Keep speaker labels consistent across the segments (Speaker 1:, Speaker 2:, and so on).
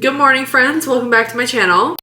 Speaker 1: Good morning, friends. Welcome back to my channel.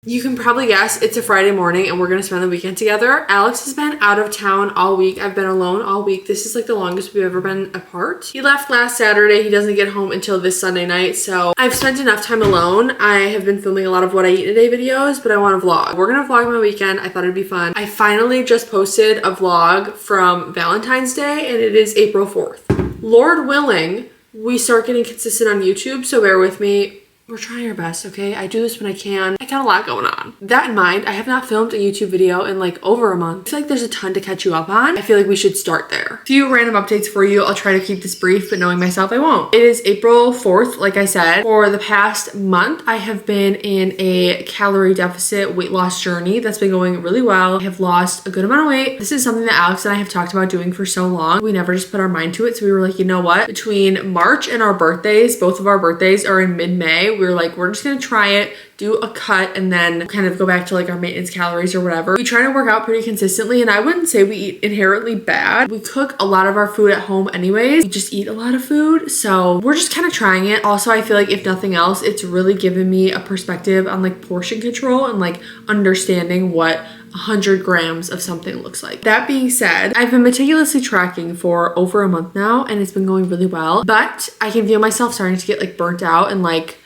Speaker 1: You can probably guess it's a Friday morning and we're gonna spend the weekend together. Alex has been out of town all week. I've been alone all week. This is like the longest we've ever been apart. He left last Saturday. He doesn't get home until this Sunday night, so I've spent enough time alone. I have been filming a lot of what I eat today videos, but I want to vlog. We're gonna vlog my weekend. I thought it'd be fun. I finally just posted a vlog from Valentine's Day and it is April 4th. Lord willing, we start getting consistent on YouTube, so bear with me. We're trying our best, okay? I do this when I can. I got a lot going on. That in mind, I have not filmed a YouTube video in like over a month. I feel like there's a ton to catch you up on. I feel like we should start there. A few random updates for you. I'll try to keep this brief, but knowing myself, I won't. It is April 4th, like I said. For the past month, I have been in a calorie deficit weight loss journey that's been going really well. I have lost a good amount of weight. This is something that Alex and I have talked about doing for so long. We never just put our mind to it. So we were like, you know what? Between March and our birthdays, both of our birthdays are in mid-May. We were like, we're just gonna try it, do a cut, and then kind of go back to like our maintenance calories or whatever. We try to work out pretty consistently, and I wouldn't say we eat inherently bad. We cook a lot of our food at home anyways. We just eat a lot of food, so we're just kind of trying it. Also, I feel like if nothing else, it's really given me a perspective on like portion control and like understanding what 100 grams of something looks like. That being said, I've been meticulously tracking for over a month now, and it's been going really well, but I can feel myself starting to get like burnt out and like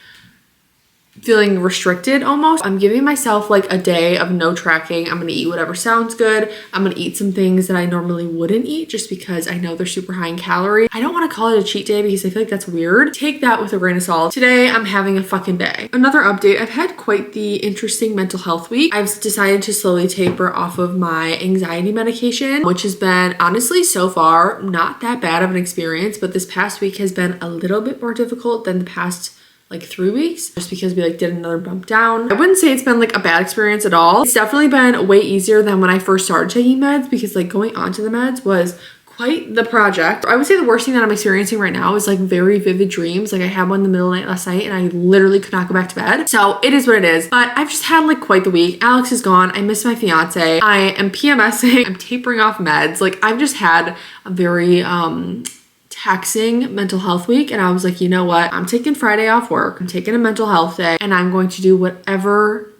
Speaker 1: feeling restricted almost. I'm giving myself like a day of no tracking. I'm gonna eat whatever sounds good. I'm gonna eat some things that I normally wouldn't eat just because I know they're super high in calorie. I don't want to call it a cheat day because I feel like that's weird. Take that with a grain of salt. Today, I'm having a fucking day. Another update, I've had quite the interesting mental health week. I've decided to slowly taper off of my anxiety medication, which has been honestly so far not that bad of an experience, but this past week has been a little bit more difficult than the past like 3 weeks, just because we like did another bump down. I wouldn't say it's been like a bad experience at all. It's definitely been way easier than when I first started taking meds, because like going onto the meds was quite the project. I would say the worst thing that I'm experiencing right now is like very vivid dreams. Like I had one in the middle of the night last night and I literally could not go back to bed. So it is what it is. But I've just had like quite the week. Alex is gone. I miss my fiance. I am PMSing. I'm tapering off meds. Like I've just had a very taxing mental health week, and I was like, you know what? I'm taking Friday off work. I'm taking a mental health day, and I'm going to do whatever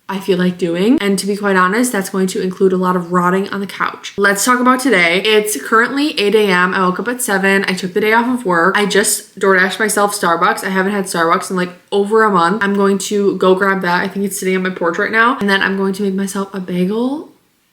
Speaker 1: I feel like doing. And to be quite honest, that's going to include a lot of rotting on the couch. Let's talk about today. It's currently 8 a.m. I woke up at 7. I took the day off of work. I just DoorDashed myself Starbucks. I haven't had Starbucks in like over a month. I'm going to go grab that. I think it's sitting on my porch right now. And then I'm going to make myself a bagel.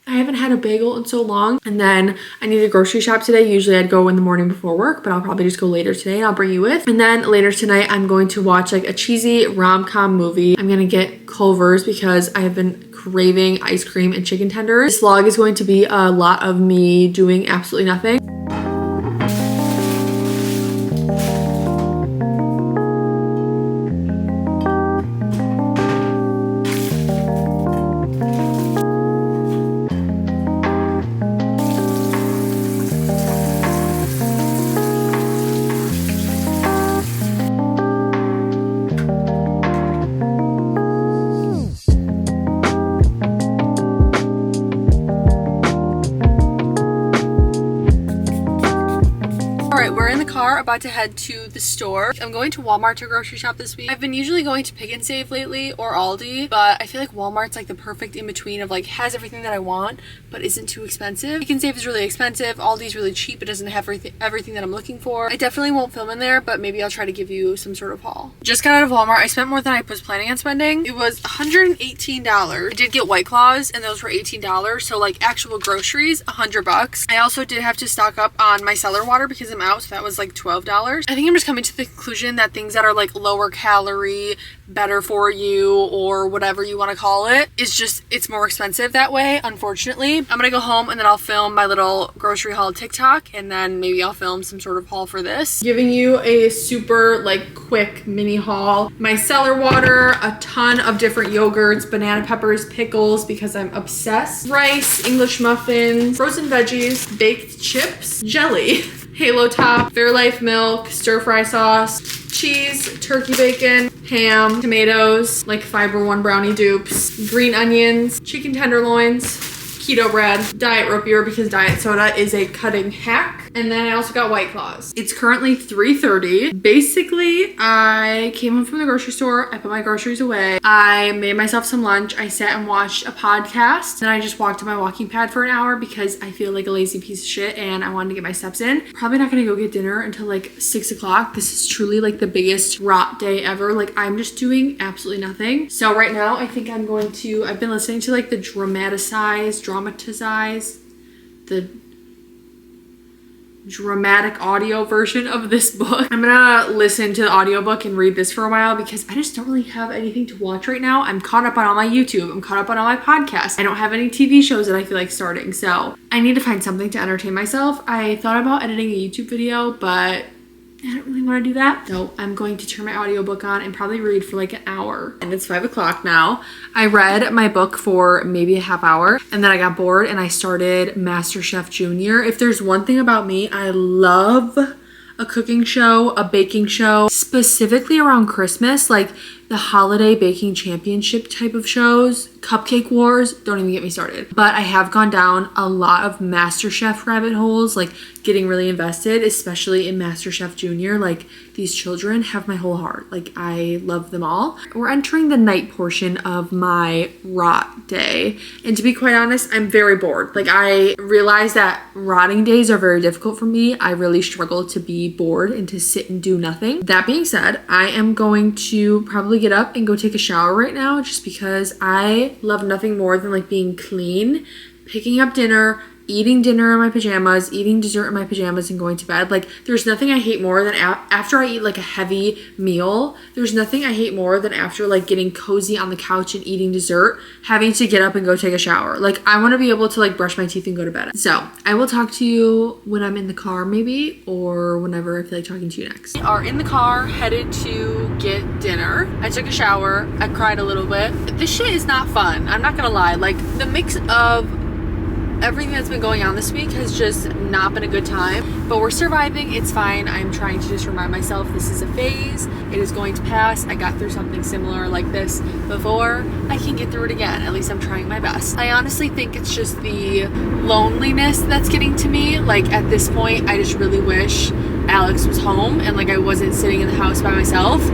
Speaker 1: I haven't had a bagel in so long. And then I need to grocery shop today. Usually I'd go in the morning before work, but I'll probably just go later today and I'll bring you with. And then later tonight, I'm going to watch like a cheesy rom-com movie. I'm gonna get Culver's because I have been craving ice cream and chicken tenders. This vlog is going to be a lot of me doing absolutely nothing. About to head to the store. I'm going to Walmart to grocery shop this week. I've been usually going to Pick and Save lately or Aldi, but I feel like Walmart's like the perfect in between of like has everything that I want but isn't too expensive. Pick and Save is really expensive. Aldi's really cheap. It doesn't have everything that I'm looking for. I definitely won't film in there, but maybe I'll try to give you some sort of haul. Just got out of Walmart. I spent more than I was planning on spending. It was $118. I did get White Claws and those were $18. So like actual groceries, $100. I also did have to stock up on my cellar water because I'm out. So that was like $12. I think I'm just coming to the conclusion that things that are like lower calorie, better for you, or whatever you want to call it, is just, it's more expensive that way, unfortunately. I'm gonna go home and then I'll film my little grocery haul TikTok, and then maybe I'll film some sort of haul for this. Giving you a super like quick mini haul. My cellar water, a ton of different yogurts, banana peppers, pickles because I'm obsessed, rice, English muffins, frozen veggies, baked chips, jelly, Halo Top, Fairlife milk, stir fry sauce, cheese, turkey bacon, ham, tomatoes, like Fiber One brownie dupes, green onions, chicken tenderloins, keto bread, diet root beer because diet soda is a cutting hack, And then I also got White Claws. It's currently 3:30. Basically, I came home from the grocery store. I put my groceries away. I made myself some lunch. I sat and watched a podcast. Then I just walked to my walking pad for an hour because I feel like a lazy piece of shit and I wanted to get my steps in. Probably not gonna go get dinner until like 6 o'clock. This is truly like the biggest rot day ever. Like I'm just doing absolutely nothing. So right now I think I've been listening to like the dramatic audio version of this book. I'm gonna listen to the audiobook and read this for a while because I just don't really have anything to watch right now. I'm caught up on all my YouTube. I'm caught up on all my podcasts. I don't have any TV shows that I feel like starting. So I need to find something to entertain myself. I thought about editing a YouTube video, but I don't really want to do that. So I'm going to turn my audiobook on and probably read for like an hour. And it's 5 o'clock now. I read my book for maybe a half hour and then I got bored and I started MasterChef Junior. If there's one thing about me, I love a cooking show, a baking show, specifically around Christmas, like the holiday baking championship type of shows, Cupcake Wars, don't even get me started. But I have gone down a lot of MasterChef rabbit holes, like getting really invested, especially in MasterChef Junior. Like these children have my whole heart. Like I love them all. We're entering the night portion of my rot day. And to be quite honest, I'm very bored. Like I realize that rotting days are very difficult for me. I really struggle to be bored and to sit and do nothing. That being said, I am going to probably get up and go take a shower right now just because I love nothing more than like being clean, picking up dinner, eating dinner in my pajamas, eating dessert in my pajamas and going to bed. Like there's nothing I hate more than after I eat like a heavy meal, there's nothing I hate more than after like getting cozy on the couch and eating dessert, having to get up and go take a shower. Like I want to be able to like brush my teeth and go to bed. So I will talk to you when I'm in the car maybe, or whenever I feel like talking to you next. We are in the car headed to get dinner. I took a shower. I cried a little bit. This shit is not fun. I'm not gonna lie. Like the mix of everything that's been going on this week has just not been a good time, but we're surviving. It's fine. I'm trying to just remind myself this is a phase. It is going to pass. I got through something similar like this before. I can get through it again. At least I'm trying my best. I honestly think it's just the loneliness that's getting to me. Like at this point, I just really wish Alex was home and like I wasn't sitting in the house by myself,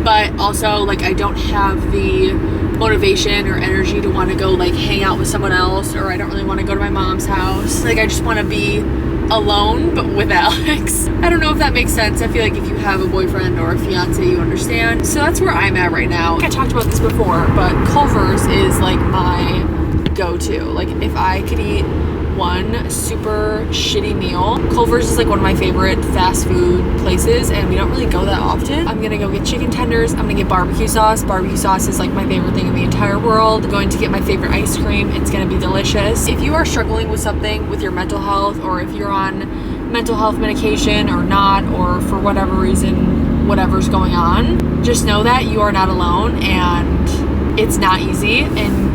Speaker 1: but also like I don't have the motivation or energy to want to go like hang out with someone else, or I don't really want to go to my mom's house. Like I just want to be alone but with Alex. I don't know if that makes sense. I feel like if you have a boyfriend or a fiance, you understand. So that's where I'm at right now. I talked about this before, but Culver's is like my go-to. Like if I could eat one super shitty meal, Culver's is like one of my favorite fast food places and we don't really go that often. I'm gonna go get chicken tenders. I'm gonna get barbecue sauce. Barbecue sauce is like my favorite thing in the entire world. I'm going to get my favorite ice cream. It's gonna be delicious. If you are struggling with something with your mental health, or if you're on mental health medication or not, or for whatever reason, whatever's going on, just know that you are not alone and it's not easy. And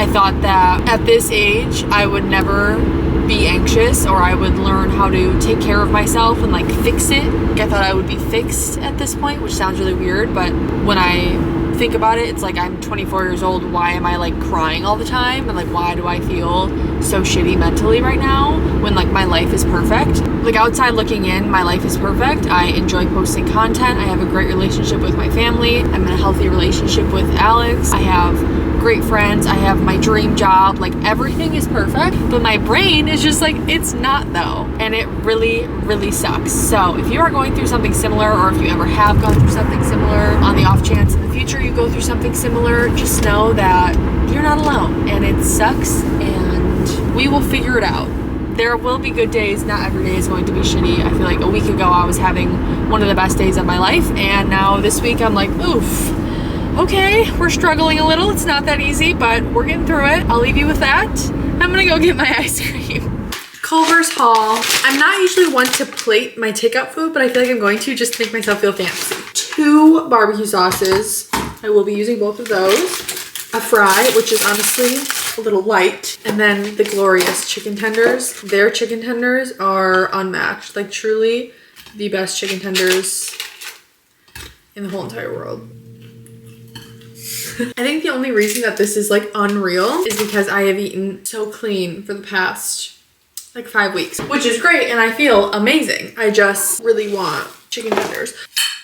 Speaker 1: I thought that at this age, I would never be anxious, or I would learn how to take care of myself and like fix it. I thought I would be fixed at this point, which sounds really weird, but when I think about it, it's like I'm 24 years old. Why am I like crying all the time? And like, why do I feel so shitty mentally right now when like my life is perfect? Like outside looking in, my life is perfect. I enjoy posting content. I have a great relationship with my family. I'm in a healthy relationship with Alex. I have great friends. I have my dream job. Like everything is perfect, but my brain is just like, it's not though. And it really, really sucks. So if you are going through something similar, or if you ever have gone through something similar, on the off chance in the future you go through something similar, just know that you're not alone and it sucks and we will figure it out. There will be good days. Not every day is going to be shitty. I feel like a week ago I was having one of the best days of my life, and now this week I'm like, oof. Okay, we're struggling a little. It's not that easy, but we're getting through it. I'll leave you with that. I'm gonna go get my ice cream. Culver's haul. I'm not usually one to plate my takeout food, but I feel like I'm going to just to make myself feel fancy. 2 barbecue sauces. I will be using both of those. A fry, which is honestly a little light. And then the glorious chicken tenders. Their chicken tenders are unmatched. Like truly the best chicken tenders in the whole entire world. I think the only reason that this is like unreal is because I have eaten so clean for the past like 5 weeks, which is great. And I feel amazing. I just really want chicken tenders.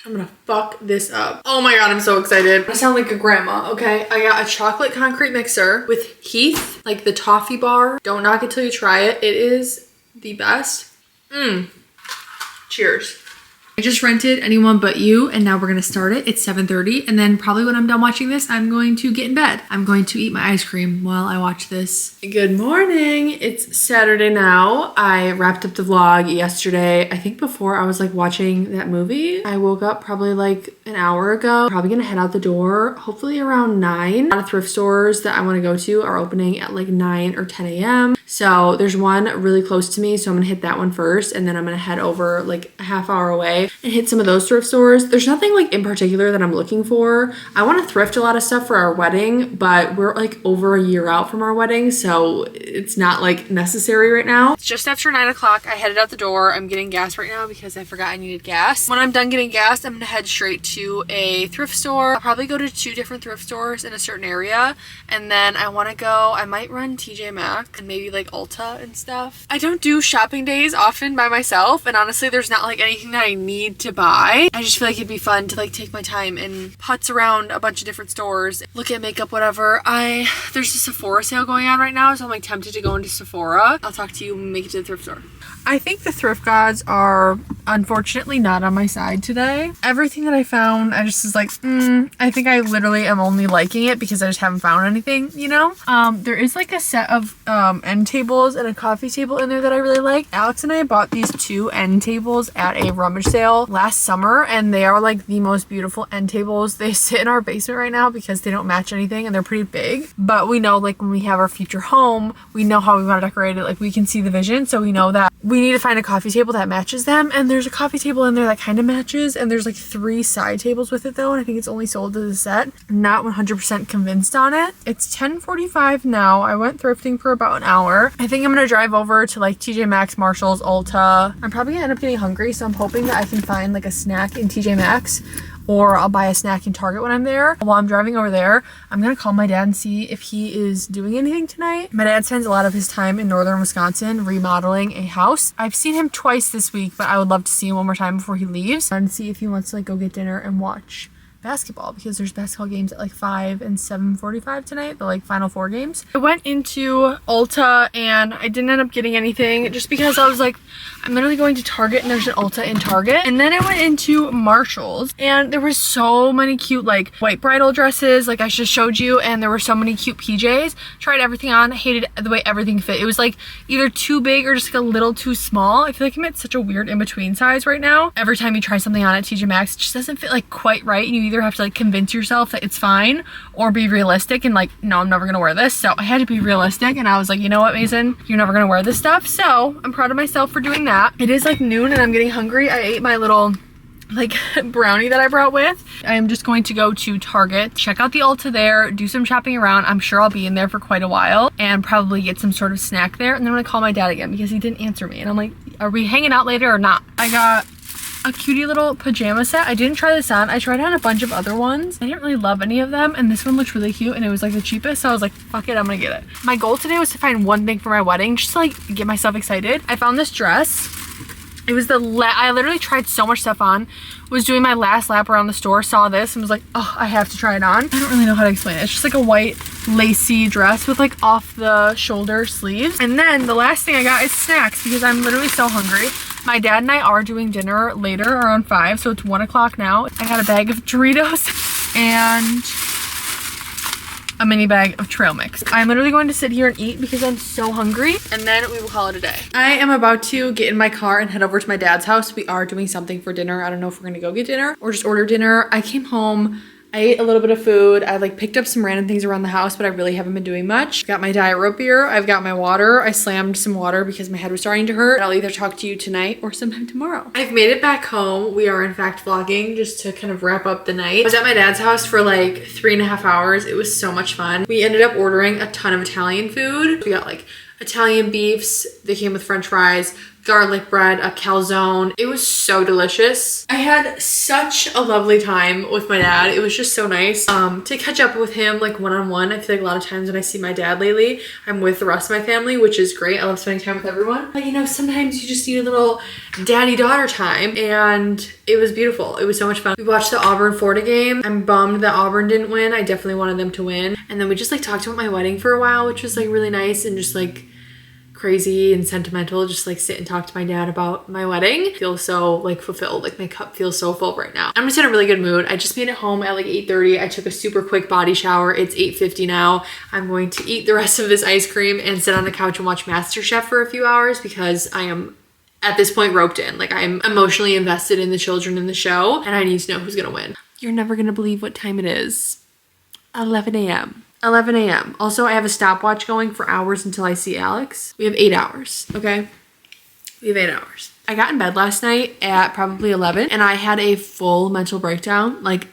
Speaker 1: I'm gonna fuck this up. Oh my God, I'm so excited. I sound like a grandma, okay? I got a chocolate concrete mixer with Heath, like the toffee bar. Don't knock it till you try it. It is the best. Cheers. I just rented Anyone But You, and now we're gonna start it. It's 7:30, and then probably when I'm done watching this, I'm going to get in bed. I'm going to eat my ice cream while I watch this. Good morning. It's Saturday now. I wrapped up the vlog yesterday. I think before I was like watching that movie. I woke up probably like an hour ago. Probably gonna head out the door, hopefully around 9. A lot of thrift stores that I wanna go to are opening at like 9 or 10 a.m. So there's one really close to me, so I'm gonna hit that one first, and then I'm gonna head over like a half hour away and hit some of those thrift stores. There's nothing like in particular that I'm looking for. I want to thrift a lot of stuff for our wedding, but we're like over a year out from our wedding, so it's not like necessary right now. It's just after 9 o'clock. I headed out the door. I'm getting gas right now because I forgot I needed gas. When I'm done getting gas, I'm gonna head straight to a thrift store. I'll probably go to 2 different thrift stores in a certain area, and then I want to go, I might run TJ Maxx and maybe like Ulta and stuff. I don't do shopping days often by myself, and honestly there's not like anything that I need to buy. I just feel like it'd be fun to like take my time and putz around a bunch of different stores, look at makeup, whatever. There's a Sephora sale going on right now, so I'm like tempted to go into Sephora. I'll talk to you when we make it to the thrift store. I think the thrift gods are unfortunately not on my side today. Everything that I found, I just was like, I think I literally am only liking it because I just haven't found anything, you know? There is like a set of end tables and a coffee table in there that I really like. Alex and I bought these 2 end tables at a rummage sale last summer, and they are like the most beautiful end tables. They sit in our basement right now because they don't match anything and they're pretty big, but we know like when we have our future home, we know how we want to decorate it. Like we can see the vision, so we know that we need to find a coffee table that matches them, and there's a coffee table in there that kind of matches, and there's like 3 side tables with it though, and I think it's only sold as a set. Not 100% convinced on it. It's 10:45 now. I went thrifting for about an hour. I think I'm gonna drive over to like TJ Maxx, Marshalls, Ulta. I'm probably gonna end up getting hungry, so I'm hoping that I can find like a snack in TJ Maxx, or I'll buy a snack in Target when I'm there. While I'm driving over there, I'm gonna call my dad and see if he is doing anything tonight. My dad spends a lot of his time in northern Wisconsin remodeling a house. I've seen him twice this week, but I would love to see him one more time before he leaves and see if he wants to like go get dinner and watch basketball, because there's basketball games at like 5 and 7:45 tonight, the like final 4 games. I went into Ulta and I didn't end up getting anything just because I was like, I'm literally going to Target and there's an Ulta in Target. And then I went into Marshalls and there was so many cute like white bridal dresses like I just showed you, and there were so many cute PJs. Tried everything on, hated the way everything fit. It was like either too big or just like a little too small. I feel like I'm at such a weird in-between size right now. Every time you try something on at TJ Maxx, it just doesn't fit like quite right, and you either have to like convince yourself that it's fine or be realistic and like, no, I'm never gonna wear this. So I had to be realistic, and I was like, you know what, Mason, you're never gonna wear this stuff. So I'm proud of myself for doing that. It is like noon and I'm getting hungry. I ate my little like brownie that I brought with. I am just going to go to Target, check out the Ulta there, do some shopping around. I'm sure I'll be in there for quite a while and probably get some sort of snack there, and then I'm gonna call my dad again because he didn't answer me, and I'm like, are we hanging out later or not? I got a cutie little pajama set. I didn't try this on. I tried on a bunch of other ones. I didn't really love any of them, and this one looked really cute and it was like the cheapest, so I was like, fuck it, I'm gonna get it. My goal today was to find one thing for my wedding just to like get myself excited. I found this dress. It was I literally tried so much stuff on, was doing my last lap around the store, saw this and was like, oh, I have to try it on. I don't really know how to explain it. It's just like a white lacy dress with like off the shoulder sleeves. And then the last thing I got is snacks because I'm literally so hungry. My dad and I are doing dinner later around 5, so it's 1 o'clock now. I got a bag of Doritos and a mini bag of trail mix. I'm literally going to sit here and eat because I'm so hungry, and then we will call it a day. I am about to get in my car and head over to my dad's house. We are doing something for dinner. I don't know if we're gonna go get dinner or just order dinner. I came home, I ate a little bit of food. I like picked up some random things around the house, but I really haven't been doing much. Got my diet root beer. I've got my water. I slammed some water because my head was starting to hurt. I'll either talk to you tonight or sometime tomorrow. I've made it back home. We are in fact vlogging just to kind of wrap up the night. I was at my dad's house for like 3.5 hours. It was so much fun. We ended up ordering a ton of Italian food. We got like Italian beefs. They came with French fries, garlic bread, a calzone. It was so delicious. I had such a lovely time with my dad. It was just so nice to catch up with him like one-on-one. I feel like a lot of times when I see my dad lately, I'm with the rest of my family, which is great. I love spending time with everyone. But you know, sometimes you just need a little daddy-daughter time, and it was beautiful. It was so much fun. We watched the Auburn-Florida game. I'm bummed that Auburn didn't win. I definitely wanted them to win. And then we just like talked about my wedding for a while, which was like really nice and just like crazy and sentimental. Just like sit and talk to my dad about my wedding. I feel so like fulfilled. Like my cup feels so full right now. I'm just in a really good mood. I just made it home at like 8:30. I took a super quick body shower. It's 8:50 now. I'm going to eat the rest of this ice cream and sit on the couch and watch MasterChef for a few hours because I am at this point roped in. Like I'm emotionally invested in the children in the show and I need to know who's gonna win. You're never gonna believe what time it is. 11 a.m. 11 a.m. Also, I have a stopwatch going for hours until I see Alex. We have 8 hours, okay? We have 8 hours. I got in bed last night at probably 11 and I had a full mental breakdown, like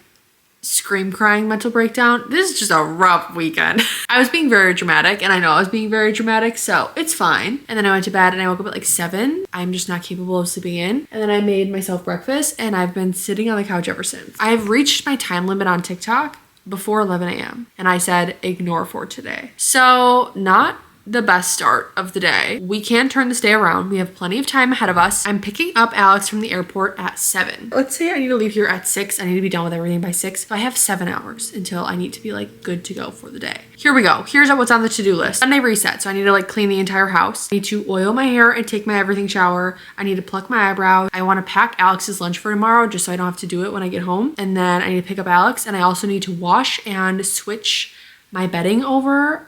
Speaker 1: scream crying mental breakdown. This is just a rough weekend. I was being very dramatic and I know I was being very dramatic, so it's fine. And then I went to bed and I woke up at like 7. I'm just not capable of sleeping in. And then I made myself breakfast and I've been sitting on the couch ever since. I have reached my time limit on TikTok before 11 a.m. and I said ignore for today. So not the best start of the day. We can turn this day around. We have plenty of time ahead of us. I'm picking up Alex from the airport at 7. Let's say I need to leave here at 6. I need to be done with everything by 6. So I have 7 hours until I need to be like good to go for the day. Here we go. Here's what's on the to-do list. Sunday reset. So I need to like clean the entire house. I need to oil my hair and take my everything shower. I need to pluck my eyebrows. I want to pack Alex's lunch for tomorrow just so I don't have to do it when I get home. And then I need to pick up Alex and I also need to wash and switch my bedding over.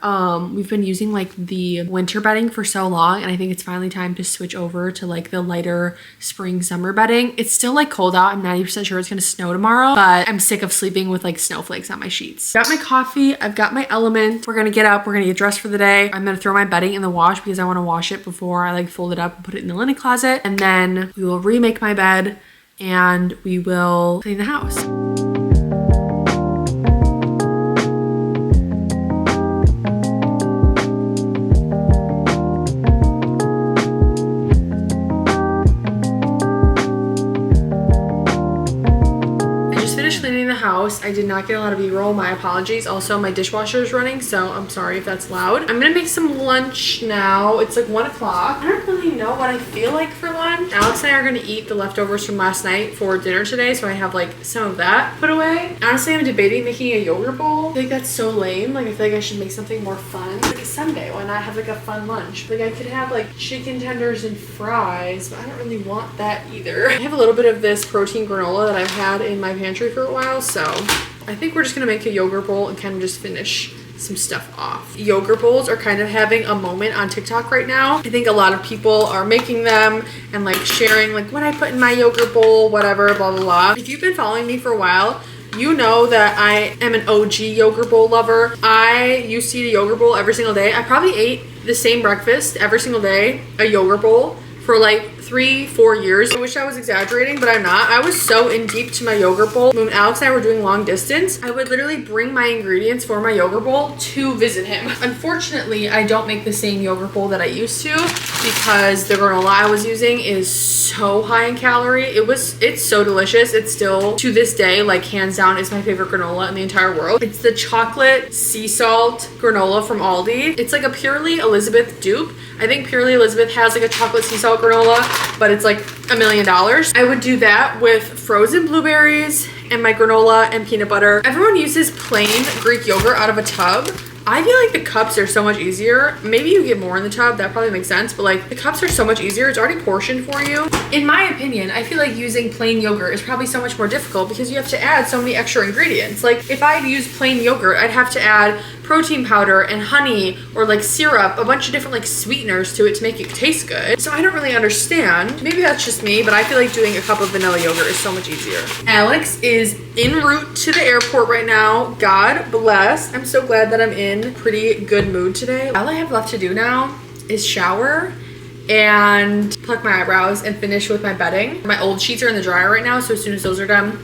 Speaker 1: We've been using like the winter bedding for so long and I think it's finally time to switch over to like the lighter spring summer bedding. It's still like cold out. I'm 90% sure it's gonna snow tomorrow, but I'm sick of sleeping with like snowflakes on my sheets. Got my coffee, I've got my Element. We're gonna get up, we're gonna get dressed for the day. I'm gonna throw my bedding in the wash because I wanna wash it before I like fold it up and put it in the linen closet. And then we will remake my bed and we will clean the house. House. I did not get a lot of b-roll. My apologies. Also, my dishwasher is running, so I'm sorry if that's loud. I'm gonna make some lunch now. It's like 1 o'clock. I don't really know what I feel like for lunch. Alex and I are gonna eat the leftovers from last night for dinner today, so I have like some of that put away. Honestly, I'm debating making a yogurt bowl. I think that's so lame. Like I feel like I should make something more fun. Like a Sunday, why not have like a fun lunch? Like I could have like chicken tenders and fries, but I don't really want that either. I have a little bit of this protein granola that I've had in my pantry for a while, so I think we're just gonna make a yogurt bowl and kind of just finish some stuff off. Yogurt bowls are kind of having a moment on TikTok right now. I think a lot of people are making them and like sharing like what I put in my yogurt bowl, whatever, blah, blah, blah. If you've been following me for a while, you know that I am an OG yogurt bowl lover. I used to eat a yogurt bowl every single day. I probably ate the same breakfast every single day, a yogurt bowl, for like 3-4 years. I wish I was exaggerating, but I'm not. I was so in deep to my yogurt bowl. When Alex and I were doing long distance, I would literally bring my ingredients for my yogurt bowl to visit him. Unfortunately, I don't make the same yogurt bowl that I used to because the granola I was using is so high in calorie. It's so delicious. It's still, to this day, like hands down is my favorite granola in the entire world. It's the chocolate sea salt granola from Aldi. It's like a Purely Elizabeth dupe. I think Purely Elizabeth has like a chocolate sea salt granola, but it's like $1 million. I would do that with frozen blueberries and my granola and peanut butter. Everyone uses plain Greek yogurt out of a tub. I feel like the cups are so much easier. Maybe you get more in the tub, that probably makes sense, but like the cups are so much easier. It's already portioned for you. In my opinion, I feel like using plain yogurt is probably so much more difficult because you have to add so many extra ingredients. Like if I use plain yogurt, I'd have to add protein powder and honey or like syrup, a bunch of different like sweeteners to it to make it taste good. So I don't really understand. Maybe that's just me, but I feel like doing a cup of vanilla yogurt is so much easier. Alex is en route to the airport right now. God bless. I'm so glad that I'm in pretty good mood today. All I have left to do now is shower and pluck my eyebrows and finish with my bedding. My old sheets are in the dryer right now, so as soon as those are done,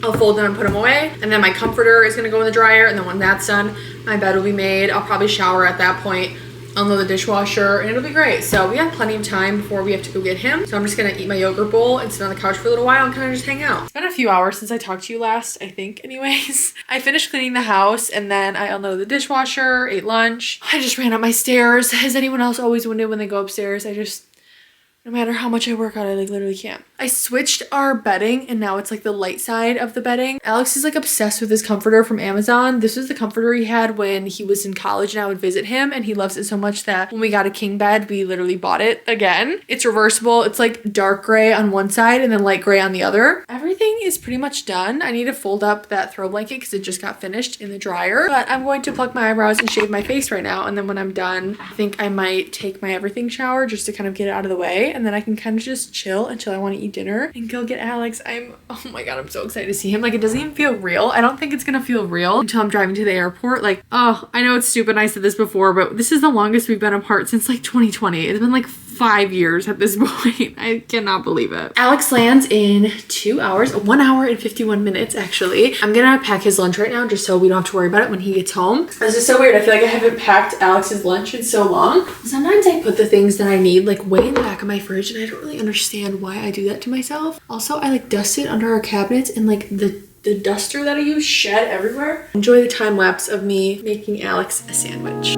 Speaker 1: I'll fold them and put them away. And then my comforter is gonna go in the dryer, and then when that's done, my bed will be made. I'll probably shower at that point, unload the dishwasher, and it'll be great. So we have plenty of time before we have to go get him. So I'm just gonna eat my yogurt bowl and sit on the couch for a little while and kind of just hang out. It's been a few hours since I talked to you last, I think, anyways. I finished cleaning the house and then I unloaded the dishwasher, ate lunch. I just ran up my stairs. Is anyone else always winded when they go upstairs? No matter how much I work out, I like literally can't. I switched our bedding and now it's like the light side of the bedding. Alex is like obsessed with his comforter from Amazon. This is the comforter he had when he was in college and I would visit him, and he loves it so much that when we got a king bed, we literally bought it again. It's reversible. It's like dark gray on one side and then light gray on the other. Everything is pretty much done. I need to fold up that throw blanket because it just got finished in the dryer, but I'm going to pluck my eyebrows and shave my face right now. And then when I'm done, I think I might take my everything shower just to kind of get it out of the way. And then I can kind of just chill until I want to eat dinner and go get Alex. Oh my god, I'm so excited to see him. Like, it doesn't even feel real. I don't think it's gonna feel real until I'm driving to the airport. Like, oh, I know it's stupid and I said this before, but this is the longest we've been apart since like 2020. It's been like 5 years at this point. I cannot believe it. Alex lands in 2 hours, 1 hour and 51 minutes actually. I'm gonna pack his lunch right now just so we don't have to worry about it when he gets home. This is so weird. I feel like I haven't packed Alex's lunch in so long. Sometimes I put the things that I need like way in the back of my fridge and I don't really understand why I do that to myself. Also, I like dust it under our cabinets and like the duster that I use shed everywhere. Enjoy the time lapse of me making Alex a sandwich.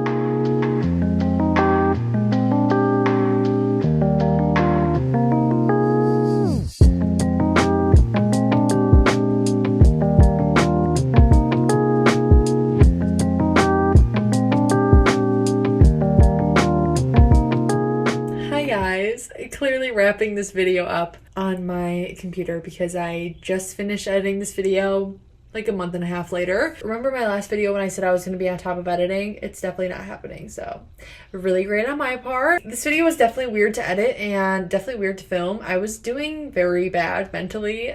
Speaker 1: Clearly wrapping this video up on my computer because I just finished editing this video like a month and a half later. Remember my last video when I said I was going to be on top of editing? It's definitely not happening, so really great on my part. This video was definitely weird to edit and definitely weird to film. I was doing very bad mentally,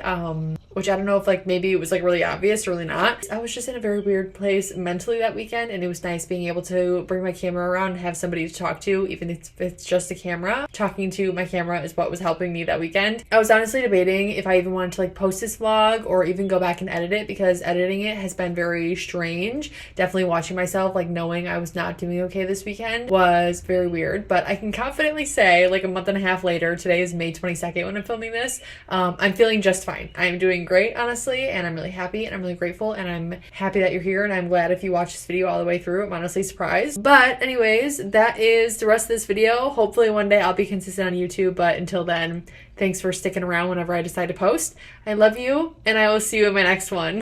Speaker 1: which I don't know if like maybe it was like really obvious or really not. I was just in a very weird place mentally that weekend, and it was nice being able to bring my camera around and have somebody to talk to, even if it's just a camera. Talking to my camera is what was helping me that weekend. I was honestly debating if I even wanted to like post this vlog or even go back and edit it, because editing it has been very strange. Definitely watching myself, like knowing I was not doing okay this weekend was very weird, but I can confidently say like a month and a half later, today is May 22nd when I'm filming this, I'm feeling just fine. I'm doing great, honestly, and I'm really happy and I'm really grateful, and I'm happy that you're here, and I'm glad if you watch this video all the way through. I'm honestly surprised. But anyways, that is the rest of this video. Hopefully one day I'll be consistent on YouTube, but until then, thanks for sticking around whenever I decide to post. I love you, and I will see you in my next one.